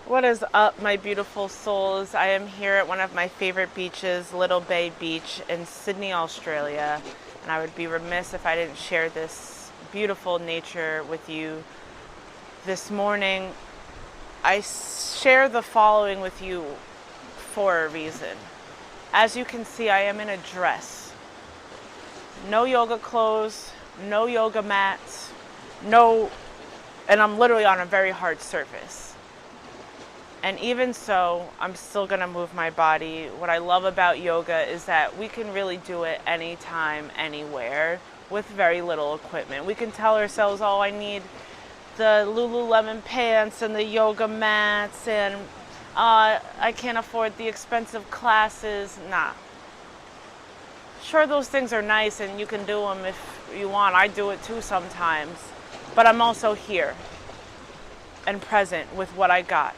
What is up, my beautiful souls? I am here at one of my favorite beaches, Little Bay Beach in Sydney, Australia, and I would be remiss if I didn't share this beautiful nature with you this morning. I share the following with you for a reason. As you can see, I am in a dress. No yoga clothes, no yoga mats, no, and I'm literally on a very hard surface. And even so, I'm still gonna move my body. What I love about yoga is that we can really do it anytime, anywhere, with very little equipment. We can tell ourselves, oh, I need the Lululemon pants and the yoga mats, and I can't afford the expensive classes. Nah. Sure, those things are nice and you can do them if you want. I do it too sometimes. But I'm also here and present with what I got.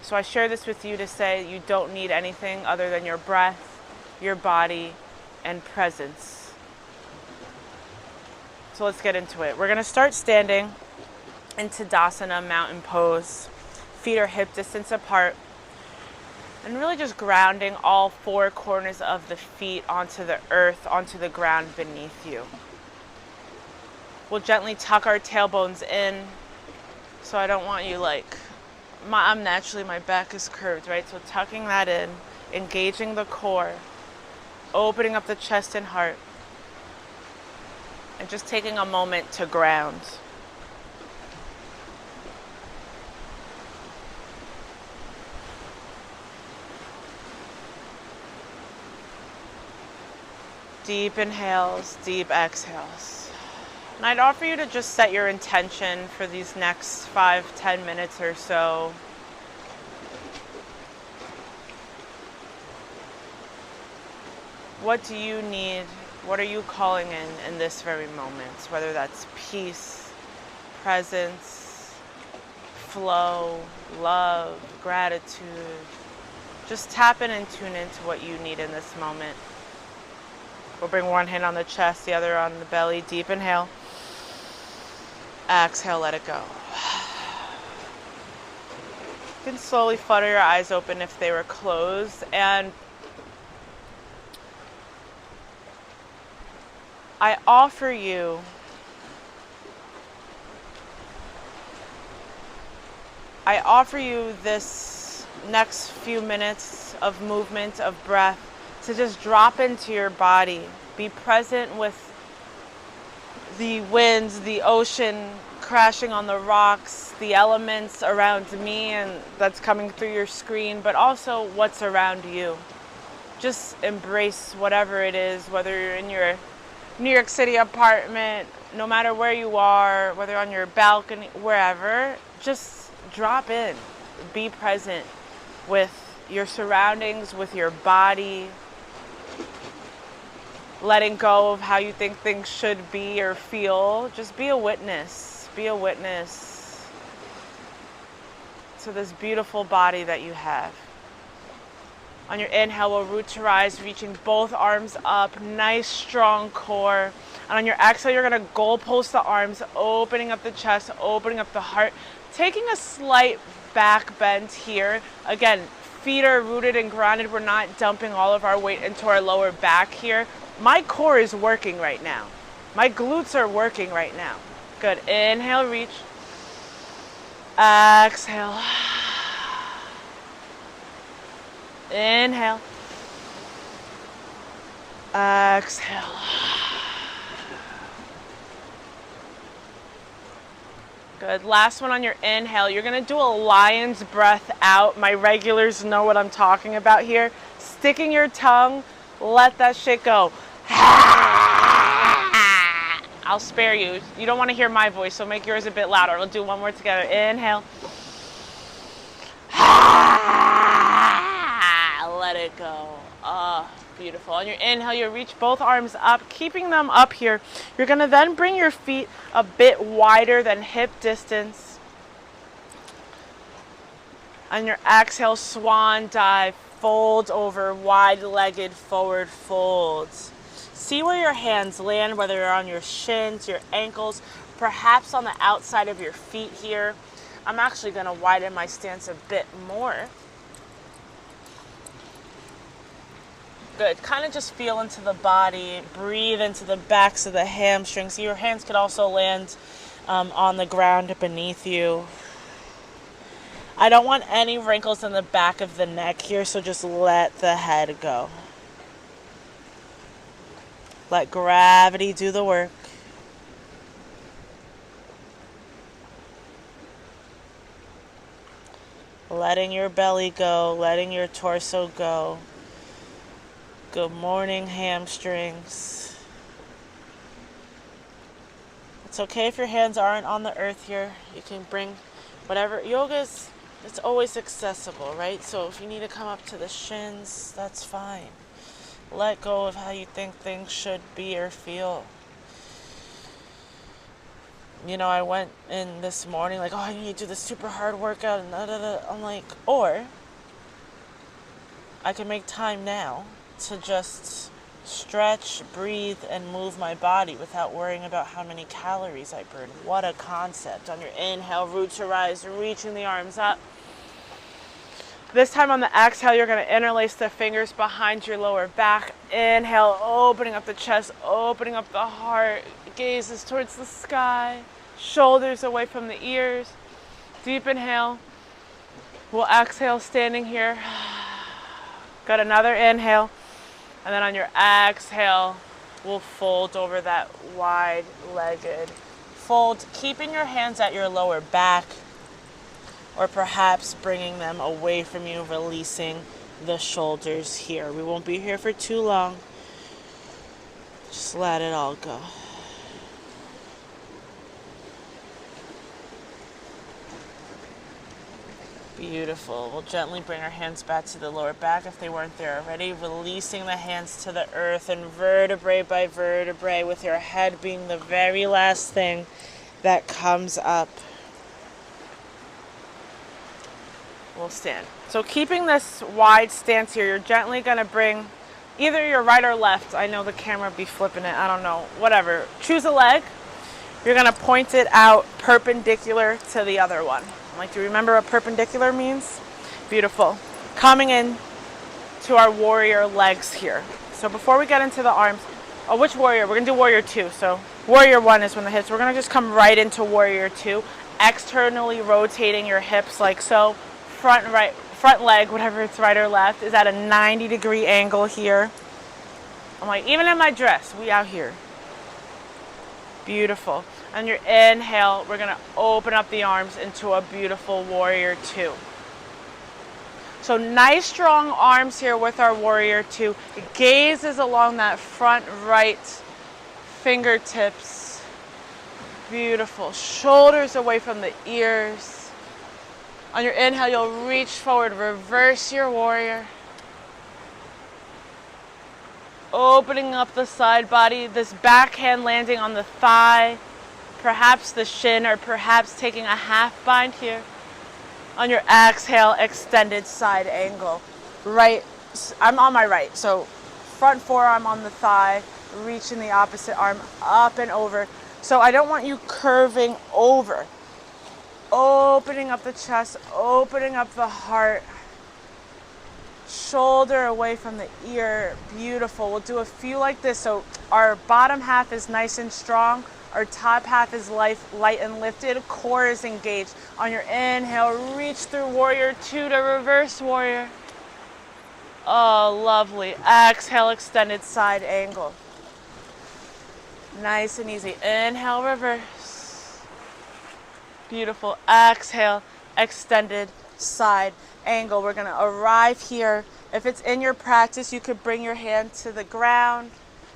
So I share this with you to say you don't need anything other than your breath, your body, and presence. So let's get into it. We're going to start standing in Tadasana, mountain pose. Feet are hip distance apart. And really just grounding all four corners of the feet onto the earth, onto the ground beneath you. We'll gently tuck our tailbones in. So I don't want you I'm naturally, my back is curved, right? So tucking that in, engaging the core, opening up the chest and heart, and just taking a moment to ground. Deep inhales, deep exhales. And I'd offer you to just set your intention for these next 5-10 minutes or so. What do you need? What are you calling in this very moment? Whether that's peace, presence, flow, love, gratitude. Just tap in and tune into what you need in this moment. We'll bring one hand on the chest, the other on the belly. Deep inhale. Exhale, let it go. You can slowly flutter your eyes open if they were closed. And I offer you this next few minutes of movement, of breath, to just drop into your body. Be present with the winds, the ocean crashing on the rocks, the elements around me and that's coming through your screen, but also what's around you. Just embrace whatever it is, whether you're in your New York City apartment, no matter where you are, whether on your balcony, wherever, just drop in. Be present with your surroundings, with your body, letting go of how you think things should be or feel. Just be a witness. Be a witness to this beautiful body that you have. On your inhale, we'll root to rise, reaching both arms up. Nice, strong core. And on your exhale, you're going to goalpost the arms, opening up the chest, opening up the heart. Taking a slight back bend here. Again, feet are rooted and grounded. We're not dumping all of our weight into our lower back here. My core is working right now. My glutes are working right now. Good. Inhale, reach. Exhale. Inhale. Exhale. Good. Last one on your inhale. You're going to do a lion's breath out. My regulars know what I'm talking about here. Sticking your tongue, let that shit go. I'll spare you. You don't want to hear my voice, so make yours a bit louder. We'll do one more together. Inhale. Let it go. Beautiful. On your inhale, you reach both arms up, keeping them up here. You're going to then bring your feet a bit wider than hip distance. On your exhale, swan dive, fold over, wide-legged forward folds. See where your hands land, whether you're on your shins, your ankles, perhaps on the outside of your feet here. I'm actually going to widen my stance a bit more. Good. Kind of just feel into the body, breathe into the backs of the hamstrings. Your hands could also land on the ground beneath you. I don't want any wrinkles in the back of the neck here, so just let the head go. Let gravity do the work. Letting your belly go, letting your torso go. Good morning, hamstrings. It's okay if your hands aren't on the earth here. You can bring whatever. Yoga's, it's always accessible, right? So if you need to come up to the shins, that's fine. Let go of how you think things should be or feel. You know, I went in this morning like, oh, I need to do this super hard workout, and I'm like, or I can make time now to just stretch, breathe, and move my body without worrying about how many calories I burn. What a concept. On your inhale, root to rise, reaching the arms up. This time on the exhale, you're going to interlace the fingers behind your lower back. Inhale, opening up the chest, opening up the heart. Gazes towards the sky. Shoulders away from the ears. Deep inhale. We'll exhale standing here. Got another inhale. And then on your exhale, we'll fold over that wide-legged fold, keeping your hands at your lower back, or perhaps bringing them away from you, releasing the shoulders here. We won't be here for too long. Just let it all go. Beautiful. We'll gently bring our hands back to the lower back if they weren't there already, releasing the hands to the earth and vertebrae by vertebrae, with your head being the very last thing that comes up. We'll stand. So keeping this wide stance here, you're gently going to bring either your right or left. I know the camera be flipping it. I don't know. Whatever. Choose a leg. You're going to point it out perpendicular to the other one. Like, do you remember what perpendicular means? Beautiful. Coming in to our warrior legs here. So before we get into the arms, which warrior? We're going to do warrior 2. So warrior 1 is when the hips. We're going to just come right into warrior 2, externally rotating your hips like so. Front leg, whatever it's right or left, is at a 90-degree angle here. I'm like, even in my dress, we out here. Beautiful. On your inhale, we're going to open up the arms into a beautiful warrior 2. So nice strong arms here with our warrior 2. Gaze is along that front right fingertips. Beautiful. Shoulders away from the ears. On your inhale, you'll reach forward, reverse your warrior. Opening up the side body, this back hand landing on the thigh, perhaps the shin, or perhaps taking a half bind here. On your exhale, extended side angle. Right, I'm on my right, so front forearm on the thigh, reaching the opposite arm up and over. So I don't want you curving over. Opening up the chest, opening up the heart. Shoulder away from the ear. Beautiful. We'll do a few like this. So our bottom half is nice and strong. Our top half is light and lifted. Core is engaged. On your inhale, reach through warrior 2 to reverse warrior. Oh, lovely. Exhale, extended side angle. Nice and easy. Inhale, reverse. Beautiful. Exhale, extended side angle. We're going to arrive here. If it's in your practice, you could bring your hand to the ground,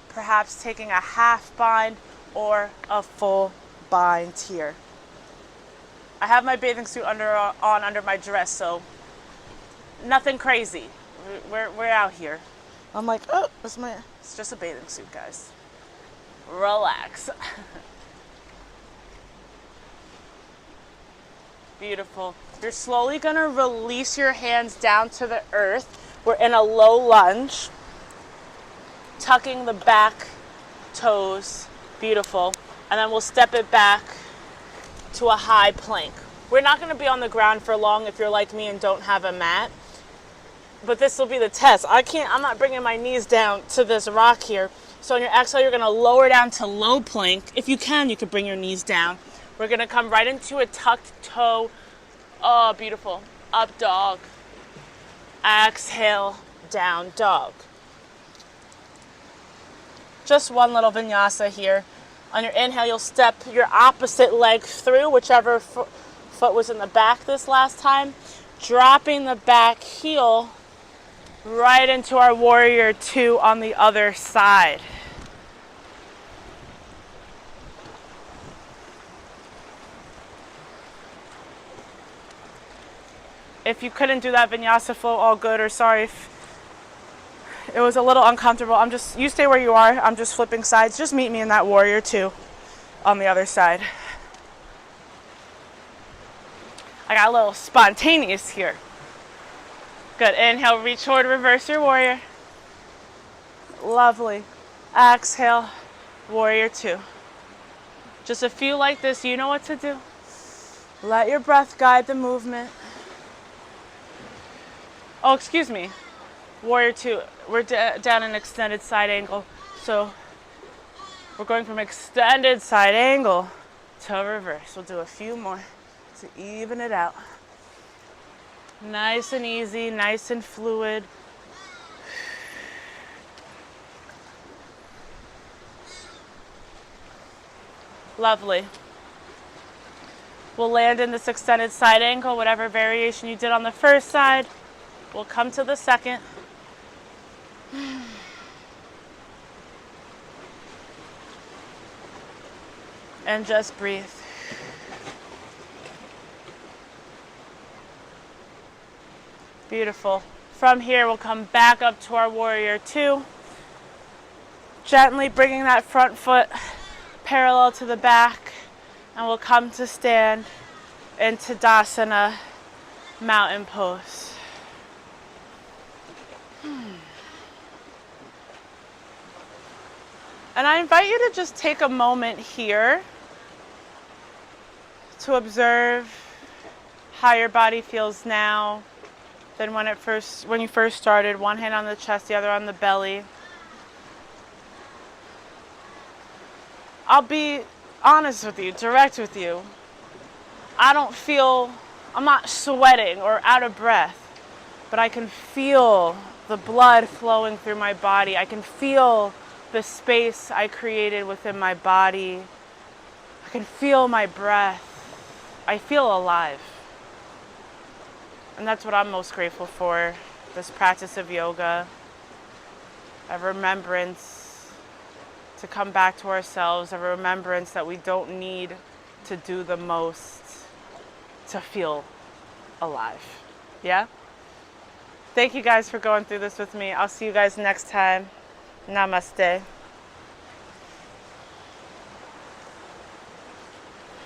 perhaps taking a half bind or a full bind here. I have my bathing suit on under my dress, so nothing crazy. We're out here. I'm like, oh, it's just a bathing suit, guys. Relax. Beautiful. You're slowly going to release your hands down to the earth. We're in a low lunge, tucking the back toes. Beautiful. And then we'll step it back to a high plank. We're not going to be on the ground for long if you're like me and don't have a mat. But this will be the test. I'm not bringing my knees down to this rock here. So on your exhale, you're going to lower down to low plank. If you can, you could bring your knees down. We're going to come right into a tucked toe. Oh, beautiful. Up dog. Exhale, down dog. Just one little vinyasa here. On your inhale, you'll step your opposite leg through, whichever foot was in the back this last time. Dropping the back heel right into our warrior two on the other side. If you couldn't do that vinyasa flow, all good, or sorry if it was a little uncomfortable. You stay where you are. I'm just flipping sides. Just meet me in that warrior two on the other side. I got a little spontaneous here. Good. Inhale, reach forward, reverse your warrior. Lovely. Exhale, warrior two. Just a few like this. You know what to do. Let your breath guide the movement. Oh, excuse me. Warrior two. We're down an extended side angle. So we're going from extended side angle to reverse. We'll do a few more to even it out. Nice and easy, nice and fluid. Lovely. We'll land in this extended side angle, whatever variation you did on the first side. We'll come to the second. And just breathe. Beautiful. From here, we'll come back up to our warrior two. Gently bringing that front foot parallel to the back. And we'll come to stand in Tadasana, mountain pose. And I invite you to just take a moment here to observe how your body feels now than when you first started. One hand on the chest, the other on the belly. I'll be honest with you, direct with you. I'm not sweating or out of breath, but I can feel the blood flowing through my body. I can feel the space I created within my body. I can feel my breath. I feel alive. And that's what I'm most grateful for, this practice of yoga, a remembrance to come back to ourselves, a remembrance that we don't need to do the most to feel alive. Yeah? Thank you guys for going through this with me. I'll see you guys next time. Namaste.